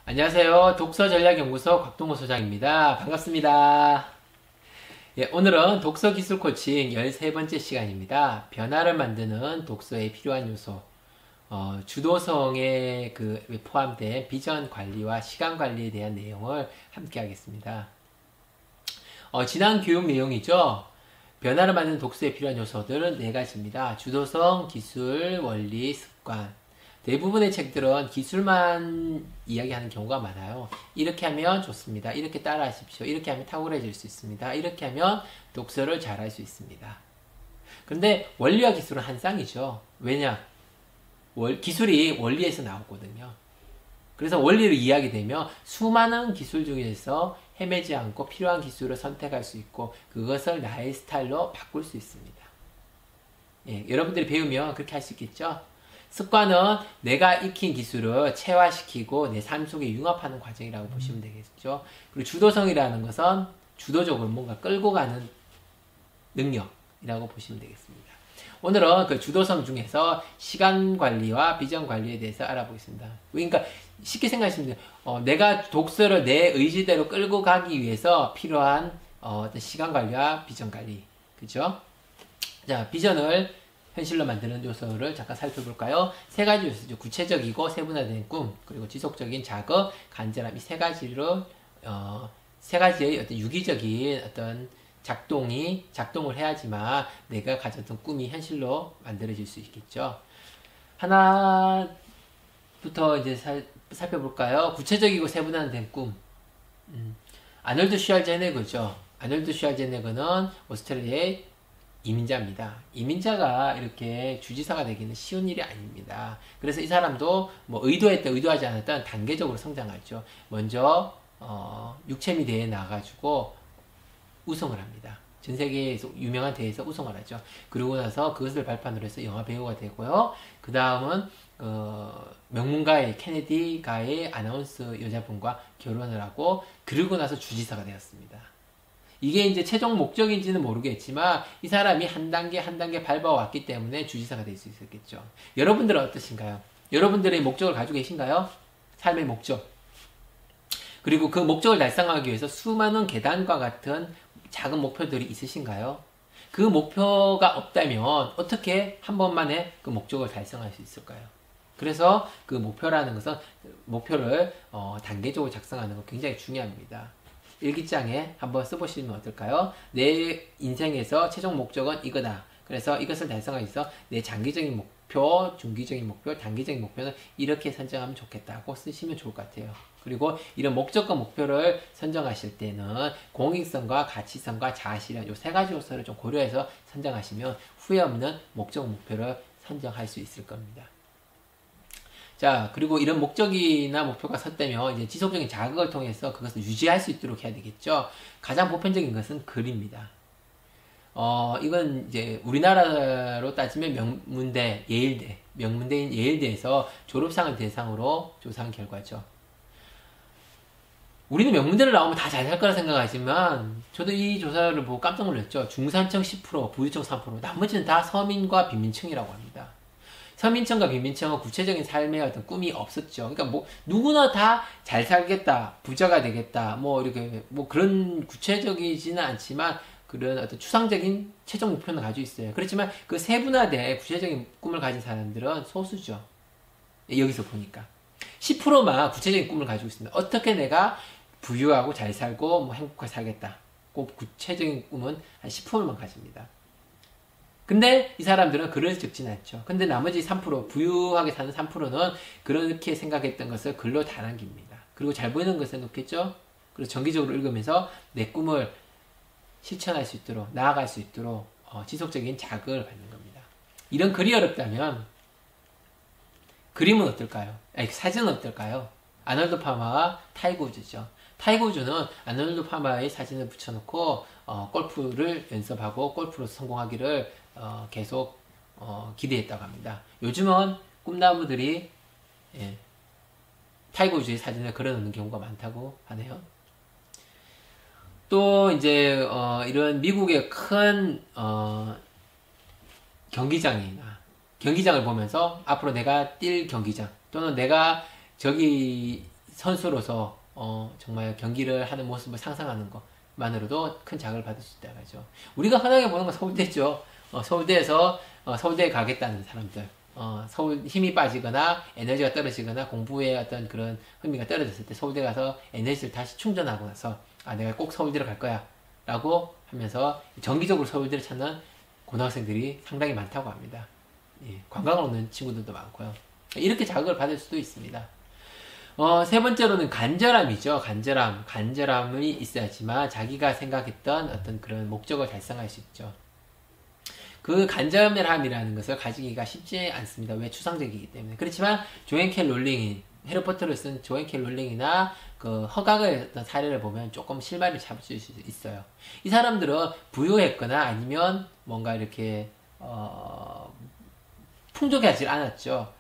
안녕하세요. 독서전략연구소 곽동호 소장입니다. 반갑습니다. 예, 오늘은 독서기술 코칭 13번째 시간입니다. 변화를 만드는 독서에 필요한 요소, 주도성에 포함된 비전 관리와 시간 관리에 대한 내용을 함께 하겠습니다. 지난 교육 내용이죠. 변화를 만드는 독서에 필요한 요소들은 4가지입니다. 주도성, 기술, 원리, 습관. 대부분의 책들은 기술만 이야기하는 경우가 많아요. 이렇게 하면 좋습니다. 이렇게 따라 하십시오. 이렇게 하면 탁월해질 수 있습니다. 이렇게 하면 독서를 잘할 수 있습니다. 그런데 원리와 기술은 한 쌍이죠. 왜냐? 기술이 원리에서 나오거든요. 그래서 원리를 이해하게 되면 수많은 기술 중에서 헤매지 않고 필요한 기술을 선택할 수 있고 그것을 나의 스타일로 바꿀 수 있습니다. 예, 여러분들이 배우면 그렇게 할 수 있겠죠? 습관은 내가 익힌 기술을 체화시키고 내 삶 속에 융합하는 과정이라고 보시면 되겠죠. 그리고 주도성이라는 것은 주도적으로 뭔가 끌고 가는 능력이라고 보시면 되겠습니다. 오늘은 그 주도성 중에서 시간 관리와 비전 관리에 대해서 알아보겠습니다. 그러니까 쉽게 생각하시면 돼요. 내가 독서를 내 의지대로 끌고 가기 위해서 필요한 어떤 시간 관리와 비전 관리. 그죠? 자, 비전을 현실로 만드는 요소를 잠깐 살펴볼까요? 3가지 요소죠. 구체적이고 세분화된 꿈, 그리고 지속적인 자극, 간절함. 이 3가지로, 3가지의 어떤 유기적인 어떤 작동을 해야지만 내가 가졌던 꿈이 현실로 만들어질 수 있겠죠. 하나부터 이제 살펴볼까요? 구체적이고 세분화된 꿈. 아놀드 슈왈제네거죠. 아놀드 슈왈제네거는 오스트레일리아의 이민자입니다. 이민자가 이렇게 주지사가 되기는 쉬운 일이 아닙니다. 그래서 이 사람도 뭐 의도했든 의도하지 않았든 단계적으로 성장하죠. 먼저 6채미 대회에 나가가지고 우승을 합니다. 전 세계에서 유명한 대회에서 우승을 하죠. 그러고 나서 그것을 발판으로 해서 영화 배우가 되고요. 그 다음은 명문가의 케네디가의 아나운서 여자분과 결혼을 하고 그러고 나서 주지사가 되었습니다. 이게 이제 최종 목적인지는 모르겠지만 이 사람이 한 단계 한 단계 밟아왔기 때문에 주지사가 될 수 있었겠죠. 여러분들은 어떠신가요? 여러분들의 목적을 가지고 계신가요? 삶의 목적. 그리고 그 목적을 달성하기 위해서 수많은 계단과 같은 작은 목표들이 있으신가요? 그 목표가 없다면 어떻게 한 번만에 그 목적을 달성할 수 있을까요? 그래서 그 목표라는 것은 목표를 단계적으로 작성하는 거 굉장히 중요합니다. 일기장에 한번 써보시면 어떨까요? 내 인생에서 최종 목적은 이거다. 그래서 이것을 달성하기 위해서 내 장기적인 목표, 중기적인 목표, 단기적인 목표는 이렇게 선정하면 좋겠다고 쓰시면 좋을 것 같아요. 그리고 이런 목적과 목표를 선정하실 때는 공익성과 가치성과 자아실현 이 3가지 요소를 좀 고려해서 선정하시면 후회 없는 목적, 목표를 선정할 수 있을 겁니다. 자, 그리고 이런 목적이나 목표가 섰다면 이제 지속적인 자극을 통해서 그것을 유지할 수 있도록 해야 되겠죠. 가장 보편적인 것은 글입니다. 이건 이제 우리나라로 따지면 명문대, 예일대, 명문대인 예일대에서 졸업생을 대상으로 조사한 결과죠. 우리는 명문대를 나오면 다 잘 살 거라 생각하지만 저도 이 조사를 보고 깜짝 놀랐죠. 중산층 10%, 부유층 3%, 나머지는 다 서민과 빈민층이라고 합니다. 서민층과 빈민층은 구체적인 삶의 어떤 꿈이 없었죠. 그러니까 뭐 누구나 다 잘 살겠다, 부자가 되겠다, 뭐 이렇게 뭐 그런 구체적이지는 않지만 그런 어떤 추상적인 최종 목표는 가지고 있어요. 그렇지만 그 세분화된 구체적인 꿈을 가진 사람들은 소수죠. 여기서 보니까 10%만 구체적인 꿈을 가지고 있습니다. 어떻게 내가 부유하고 잘 살고 뭐 행복하게 살겠다. 그 구체적인 꿈은 한 10%만 가집니다. 근데 이 사람들은 글을 적진 않죠. 근데 나머지 3%, 부유하게 사는 3%는 그렇게 생각했던 것을 글로 다 남깁니다. 그리고 잘 보이는 것에 놓겠죠? 그리고 정기적으로 읽으면서 내 꿈을 실천할 수 있도록, 나아갈 수 있도록 지속적인 자극을 받는 겁니다. 이런 글이 어렵다면 그림은 어떨까요? 아니, 사진은 어떨까요? 아놀드 파마와 타이거 우즈죠. 타이거 우즈는 아놀드 파마의 사진을 붙여놓고 골프를 연습하고 골프로 성공하기를 계속 기대했다고 합니다. 요즘은 꿈나무들이 타이거 우즈의 사진을 걸어놓는 경우가 많다고 하네요. 또 이제 이런 미국의 큰 경기장을 보면서 앞으로 내가 뛸 경기장 또는 내가 저기서 선수로서 정말 경기를 하는 모습을 상상하는 것만으로도 큰 자극을 받을 수 있다고 하죠. 우리가 흔하게 보는 건 서울대죠. 서울대에서 서울대에 가겠다는 사람들, 서울 힘이 빠지거나 에너지가 떨어지거나 공부에 어떤 그런 흥미가 떨어졌을 때 서울대 가서 에너지를 다시 충전하고 나서 내가 꼭 서울대로 갈 거야 라고 하면서 정기적으로 서울대를 찾는 고등학생들이 상당히 많다고 합니다. 예, 관광을 오는 친구들도 많고요. 이렇게 자극을 받을 수도 있습니다. 세 번째로는 간절함이죠. 간절함이 있어야지만 자기가 생각했던 어떤 그런 목적을 달성할 수 있죠. 그 간절함이라는 것을 가지기가 쉽지 않습니다. 왜? 추상적이기 때문에. 그렇지만 조앤 켈 롤링이 해리포터를 쓴 조앤 켈 롤링이나 그 허각의 어떤 사례를 보면 조금 실마리를 잡을 수 있어요. 이 사람들은 부유했거나 아니면 뭔가 이렇게 풍족하지 않았죠.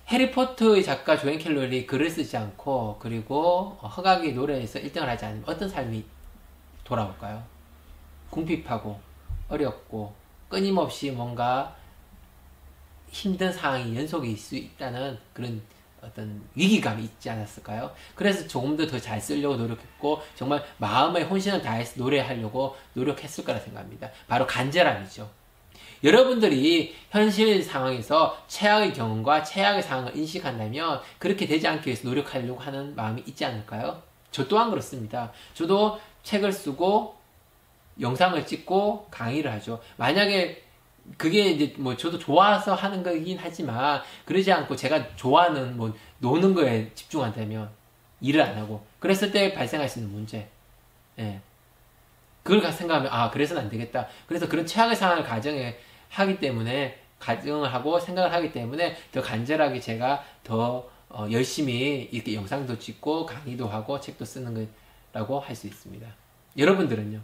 해리포터의 작가 조앤 켈 롤링이 글을 쓰지 않고 그리고 허각의 노래에서 1등을 하지 않으면 어떤 삶이 돌아올까요? 궁핍하고 어렵고 끊임없이 뭔가 힘든 상황이 연속이 있을 수 있다는 그런 어떤 위기감이 있지 않았을까요? 그래서 조금 더 잘 쓰려고 노력했고 정말 마음의 혼신을 다해서 노래하려고 노력했을 거라 생각합니다. 바로 간절함이죠. 여러분들이 현실 상황에서 최악의 경험과 최악의 상황을 인식한다면 그렇게 되지 않기 위해서 노력하려고 하는 마음이 있지 않을까요? 저 또한 그렇습니다. 저도 책을 쓰고 영상을 찍고 강의를 하죠. 만약에 그게 이제 뭐 저도 좋아서 하는 거긴 하지만 그러지 않고 제가 좋아하는 뭐 노는 거에 집중한다면 일을 안 하고 그랬을 때 발생할 수 있는 문제. 예. 그걸 생각하면 그래서는 안 되겠다. 그래서 그런 최악의 상황을 가정을 하고 생각을 하기 때문에 더 간절하게 제가 더 열심히 이렇게 영상도 찍고 강의도 하고 책도 쓰는 거라고 할 수 있습니다. 여러분들은요?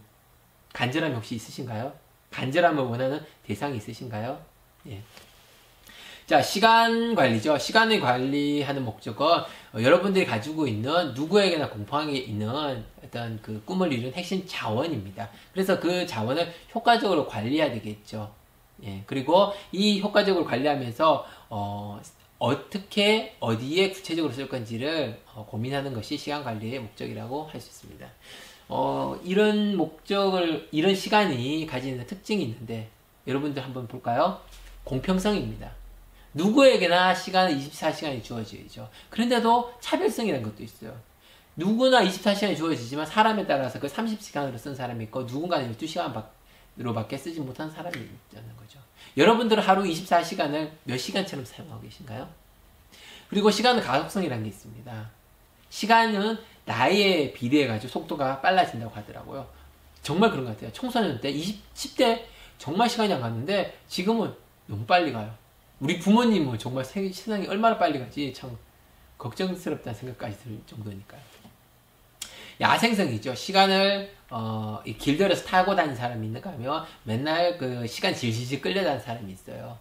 간절함이 혹시 있으신가요? 간절함을 원하는 대상이 있으신가요? 예. 자, 시간 관리죠. 시간을 관리하는 목적은 여러분들이 가지고 있는 누구에게나 공평하게 있는 어떤 그 꿈을 이루는 핵심 자원입니다. 그래서 그 자원을 효과적으로 관리해야 되겠죠. 예. 그리고 이 효과적으로 관리하면서 어떻게 어디에 구체적으로 쓸 건지를 고민하는 것이 시간 관리의 목적이라고 할 수 있습니다. 이런 시간이 가지는 특징이 있는데, 여러분들 한번 볼까요? 공평성입니다. 누구에게나 시간은 24시간이 주어지죠. 그런데도 차별성이라는 것도 있어요. 누구나 24시간이 주어지지만 사람에 따라서 그 30시간으로 쓴 사람이 있고, 누군가는 12시간으로밖에 쓰지 못한 사람이 있다는 거죠. 여러분들은 하루 24시간을 몇 시간처럼 사용하고 계신가요? 그리고 시간은 가속성이라는 게 있습니다. 시간은 나이에 비례해가지고 속도가 빨라진다고 하더라고요. 정말 그런 것 같아요. 청소년 때, 10대 정말 시간이 안 갔는데 지금은 너무 빨리 가요. 우리 부모님은 정말 세상이 얼마나 빨리 가지 참 걱정스럽다는 생각까지 들 정도니까요. 야생성이죠. 시간을 길들여서 타고 다니는 사람이 있는가 하면 맨날 그 시간 질질질 끌려다니는 사람이 있어요.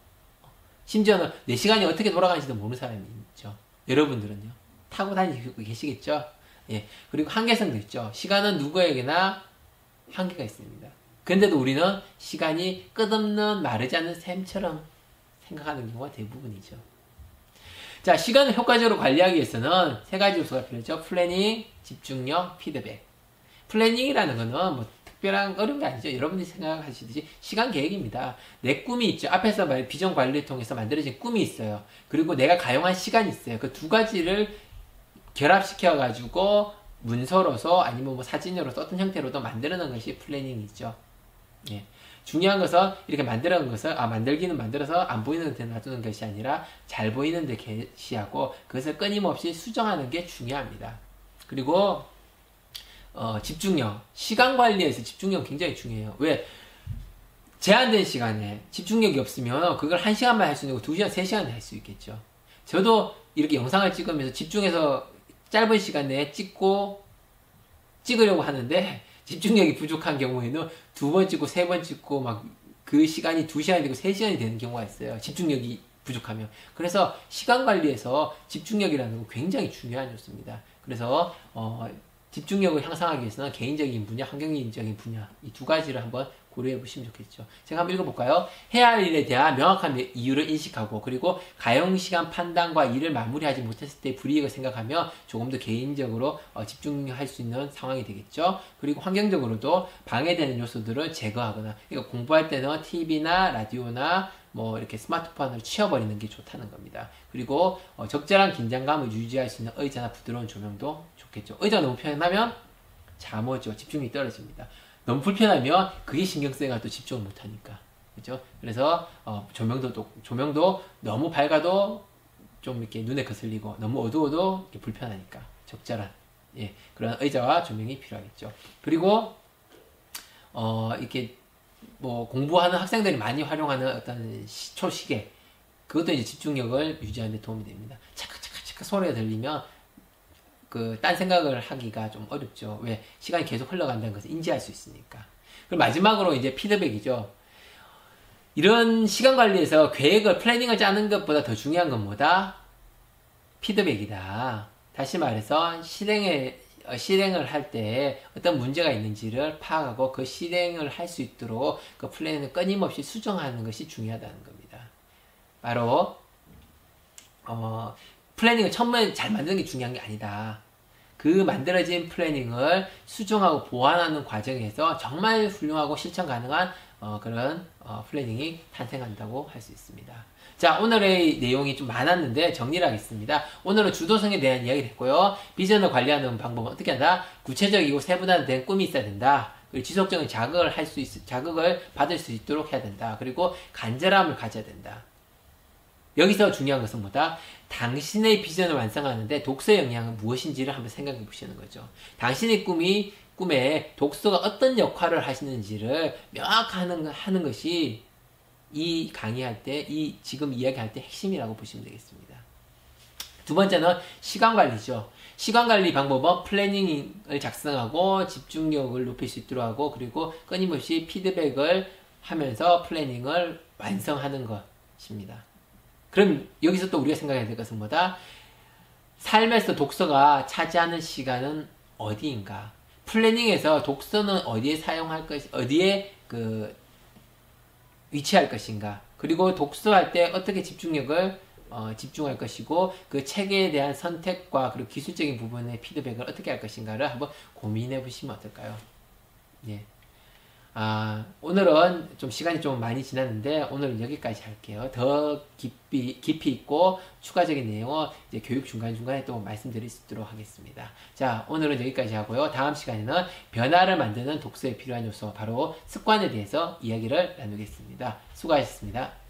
심지어는 내 시간이 어떻게 돌아가는지도 모르는 사람이 있죠. 여러분들은요? 타고 다니고 계시겠죠? 예. 그리고 한계성도 있죠. 시간은 누구에게나 한계가 있습니다. 그런데도 우리는 시간이 끝없는 마르지 않는 샘처럼 생각하는 경우가 대부분이죠. 자, 시간을 효과적으로 관리하기 위해서는 세 가지 요소가 필요하죠. 플래닝, 집중력, 피드백. 플래닝이라는 거는 뭐 특별한 어려운 게 아니죠. 여러분들이 생각하시듯이 시간 계획입니다. 내 꿈이 있죠. 앞에서 말한 비전 관리를 통해서 만들어진 꿈이 있어요. 그리고 내가 가용한 시간이 있어요. 그 두 가지를 결합시켜가지고 문서로서 아니면 뭐 사진으로서 어떤 형태로도 만들어놓은 것이 플래닝이죠. 예. 중요한 것은 이렇게 만들어놓은 것을 만들기는 만들어서 안 보이는 데 놔두는 것이 아니라 잘 보이는 데 게시하고 그것을 끊임없이 수정하는 게 중요합니다. 그리고 집중력, 시간 관리에서 집중력 굉장히 중요해요. 왜? 제한된 시간에 집중력이 없으면 그걸 1시간만 할 수 있는 거 2시간, 3시간 할 수 있겠죠. 저도 이렇게 영상을 찍으면서 집중해서 짧은 시간 내에 찍으려고 하는데 집중력이 부족한 경우에는 2번 찍고 3번 찍고 막 그 시간이 2시간이 되고 3시간이 되는 경우가 있어요. 집중력이 부족하면. 그래서 시간 관리에서 집중력이라는 건 굉장히 중요한 요소입니다. 그래서 집중력을 향상하기 위해서는 개인적인 분야, 환경적인 분야 이 두 가지를 한번 고려해 보시면 좋겠죠. 제가 한번 읽어볼까요? 해야 할 일에 대한 명확한 이유를 인식하고 그리고 가용시간 판단과 일을 마무리하지 못했을 때 불이익을 생각하며 조금 더 개인적으로 집중할 수 있는 상황이 되겠죠. 그리고 환경적으로도 방해되는 요소들을 제거하거나 그러니까 공부할 때는 TV나 라디오나 뭐 이렇게 스마트폰을 치워버리는 게 좋다는 겁니다. 그리고 적절한 긴장감을 유지할 수 있는 의자나 부드러운 조명도 좋겠죠. 의자가 너무 편하면 잠 오죠. 집중력이 떨어집니다. 너무 불편하면 그게 신경 쓰여가 또 집중을 못하니까. 그죠? 그래서 조명도 너무 밝아도 좀 이렇게 눈에 거슬리고 너무 어두워도 이렇게 불편하니까 적절한 그런 의자와 조명이 필요하겠죠. 그리고 이렇게 뭐 공부하는 학생들이 많이 활용하는 어떤 초시계 그것도 이제 집중력을 유지하는 데 도움이 됩니다. 차크차크차크 소리가 들리면 딴 생각을 하기가 좀 어렵죠. 왜? 시간이 계속 흘러간다는 것을 인지할 수 있으니까. 그리고 마지막으로 이제 피드백이죠. 이런 시간 관리에서 플래닝을 짜는 것보다 더 중요한 건 뭐다? 피드백이다. 다시 말해서 실행을 할 때 어떤 문제가 있는지를 파악하고 그 실행을 할 수 있도록 그 플랜을 끊임없이 수정하는 것이 중요하다는 겁니다. 바로 플래닝을 처음에 잘 만드는 게 중요한 게 아니다. 그 만들어진 플래닝을 수정하고 보완하는 과정에서 정말 훌륭하고 실천 가능한 그런 플래닝이 탄생한다고 할 수 있습니다. 자, 오늘의 내용이 좀 많았는데 정리를 하겠습니다. 오늘은 주도성에 대한 이야기를 했고요. 비전을 관리하는 방법은 어떻게 한다? 구체적이고 세분화된 꿈이 있어야 된다. 그리고 지속적인 자극을 받을 수 있도록 해야 된다. 그리고 간절함을 가져야 된다. 여기서 중요한 것은 뭐다? 당신의 비전을 완성하는데 독서의 영향은 무엇인지를 한번 생각해 보시는 거죠. 당신의 꿈에 독서가 어떤 역할을 하시는지를 명확하는 것이 이 강의할 때, 지금 이야기할 때 핵심이라고 보시면 되겠습니다. 두 번째는 시간 관리죠. 시간 관리 방법은 플래닝을 작성하고 집중력을 높일 수 있도록 하고 그리고 끊임없이 피드백을 하면서 플래닝을 완성하는 것입니다. 그럼 여기서 또 우리가 생각해야 될 것은 뭐다? 삶에서 독서가 차지하는 시간은 어디인가? 플래닝에서 독서는 어디에 어디에 위치할 것인가? 그리고 독서할 때 어떻게 집중할 것이고 그 책에 대한 선택과 그리고 기술적인 부분의 피드백을 어떻게 할 것인가를 한번 고민해 보시면 어떨까요? 예. 오늘은 좀 시간이 좀 많이 지났는데 오늘은 여기까지 할게요. 더 깊이 있고 추가적인 내용은 이제 교육 중간중간에 또 말씀드릴 수 있도록 하겠습니다. 자, 오늘은 여기까지 하고요. 다음 시간에는 변화를 만드는 독서에 필요한 요소, 바로 습관에 대해서 이야기를 나누겠습니다. 수고하셨습니다.